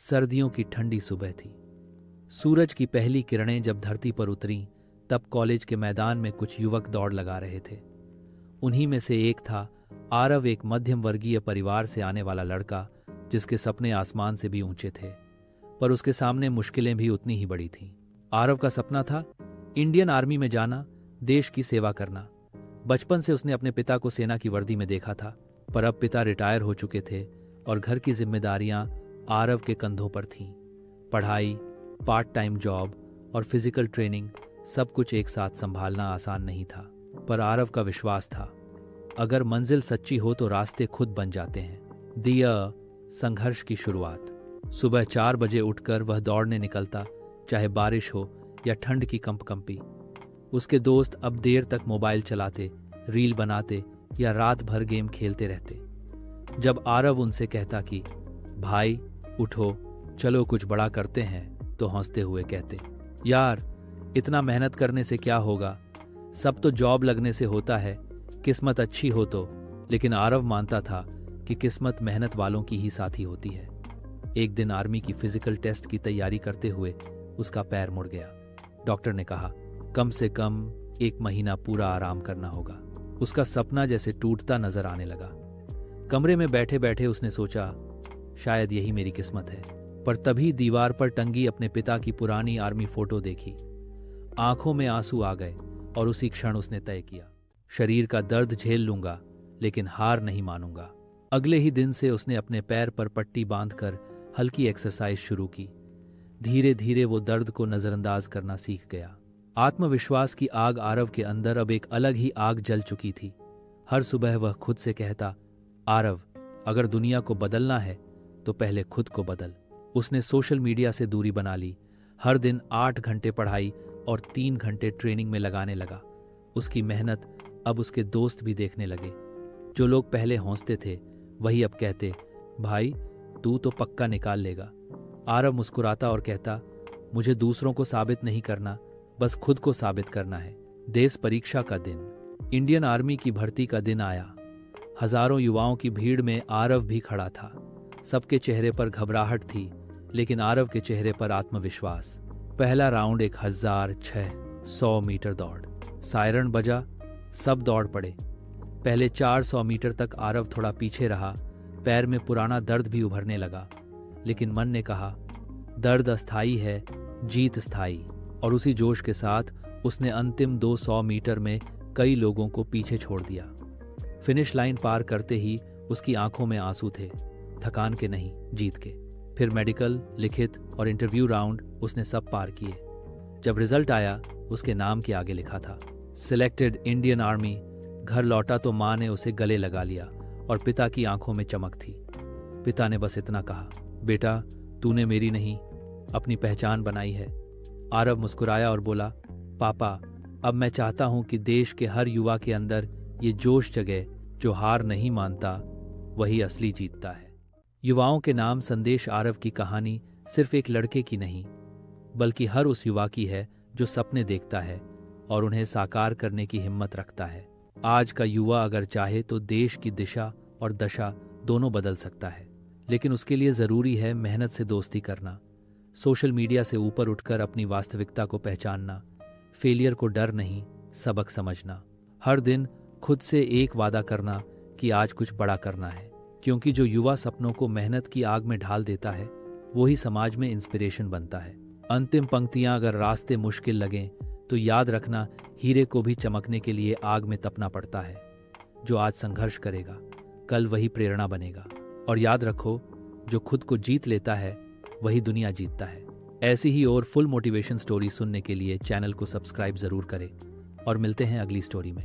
सर्दियों की ठंडी सुबह थी। सूरज की पहली किरणें जब धरती पर उतरीं, तब कॉलेज के मैदान में कुछ युवक दौड़ लगा रहे थे। उन्हीं में से एक था आरव, एक मध्यम वर्गीय परिवार से आने वाला लड़का, जिसके सपने आसमान से भी ऊंचे थे, पर उसके सामने मुश्किलें भी उतनी ही बड़ी थीं। आरव का सपना था इंडियन आर्मी में जाना, देश की सेवा करना। बचपन से उसने अपने पिता को सेना की वर्दी में देखा था, पर अब पिता रिटायर हो चुके थे और घर की जिम्मेदारियां आरव के कंधों पर थीं। पढ़ाई, पार्ट टाइम जॉब और फिजिकल ट्रेनिंग, सब कुछ एक साथ संभालना आसान नहीं था। पर आरव का विश्वास था, अगर मंजिल सच्ची हो तो रास्ते खुद बन जाते हैं। दिया संघर्ष की शुरुआत। सुबह 4 बजे उठकर वह दौड़ने निकलता, चाहे बारिश हो या ठंड की कंपकंपी। उसके दोस्त अब देर तक मोबाइल चलाते, रील बनाते या रात भर गेम खेलते रहते। जब आरव उनसे कहता कि भाई उठो, चलो कुछ बड़ा करते हैं, तो हंसते हुए कहते, यार इतना मेहनत करने से क्या होगा, सब तो जॉब लगने से होता है, किस्मत अच्छी हो तो। लेकिन आरव मानता था कि किस्मत मेहनत वालों की ही साथी होती है। एक दिन आर्मी की फिजिकल टेस्ट की तैयारी करते हुए उसका पैर मुड़ गया। डॉक्टर ने कहा कम से कम 1 महीना पूरा आराम करना होगा। उसका सपना जैसे टूटता नजर आने लगा। कमरे में बैठे बैठे उसने सोचा, शायद यही मेरी किस्मत है। पर तभी दीवार पर टंगी अपने पिता की पुरानी आर्मी फोटो देखी। आंखों में आंसू आ गए और उसी क्षण उसने तय किया, शरीर का दर्द झेल लूंगा, लेकिन हार नहीं मानूंगा। अगले ही दिन से उसने अपने पैर पर पट्टी बांधकर हल्की एक्सरसाइज शुरू की। धीरे धीरे वो दर्द को नजरअंदाज करना सीख गया। आत्मविश्वास की आग आरव के अंदर अब एक अलग ही आग जल चुकी थी। हर सुबह वह खुद से कहता, आरव, अगर दुनिया को बदलना है तो पहले खुद को बदल। उसने सोशल मीडिया से दूरी बना ली, हर दिन 8 घंटे पढ़ाई और 3 घंटे ट्रेनिंग में लगाने लगा। उसकी मेहनत अब उसके दोस्त भी देखने लगे। जो लोग पहले हौंसते थे, वही अब कहते, भाई तू तो पक्का निकाल लेगा। आरव मुस्कुराता और कहता, मुझे दूसरों को साबित नहीं करना, बस खुद को साबित करना है। देश परीक्षा का दिन, इंडियन आर्मी की भर्ती का दिन आया। हजारों युवाओं की भीड़ में आरव भी खड़ा था। सबके चेहरे पर घबराहट थी, लेकिन आरव के चेहरे पर आत्मविश्वास। पहला राउंड 1600 मीटर दौड़। सायरन बजा, सब दौड़ पड़े। पहले 400 मीटर तक आरव थोड़ा पीछे रहा। पैर में पुराना दर्द भी उभरने लगा, लेकिन मन ने कहा, दर्द अस्थाई है, जीत स्थायी। और उसी जोश के साथ उसने अंतिम 200 मीटर में कई लोगों को पीछे छोड़ दिया। फिनिश लाइन पार करते ही उसकी आंखों में आंसू थे, थकान के नहीं, जीत के। फिर मेडिकल, लिखित और इंटरव्यू राउंड उसने सब पार किए। जब रिजल्ट आया, उसके नाम के आगे लिखा था सिलेक्टेड इंडियन आर्मी। घर लौटा तो माँ ने उसे गले लगा लिया और पिता की आंखों में चमक थी। पिता ने बस इतना कहा, बेटा तूने मेरी नहीं, अपनी पहचान बनाई है। आरव मुस्कुराया और बोला, पापा अब मैं चाहता हूं कि देश के हर युवा के अंदर ये जोश जगे, जो हार नहीं मानता वही असली जीतता है। युवाओं के नाम संदेश आरव की कहानी सिर्फ एक लड़के की नहीं, बल्कि हर उस युवा की है जो सपने देखता है और उन्हें साकार करने की हिम्मत रखता है। आज का युवा अगर चाहे तो देश की दिशा और दशा दोनों बदल सकता है, लेकिन उसके लिए जरूरी है मेहनत से दोस्ती करना, सोशल मीडिया से ऊपर उठकर अपनी वास्तविकता को पहचानना, फेलियर को डर नहीं, सबक समझना। हर दिन खुद से एक वादा करना कि आज कुछ बड़ा करना है, क्योंकि जो युवा सपनों को मेहनत की आग में ढाल देता है, वही समाज में इंस्पिरेशन बनता है। अंतिम पंक्तियां, अगर रास्ते मुश्किल लगें तो याद रखना, हीरे को भी चमकने के लिए आग में तपना पड़ता है। जो आज संघर्ष करेगा, कल वही प्रेरणा बनेगा। और याद रखो, जो खुद को जीत लेता है वही दुनिया जीतता है। ऐसी ही और फुल मोटिवेशन स्टोरी सुनने के लिए चैनल को सब्सक्राइब जरूर करें और मिलते हैं अगली स्टोरी में।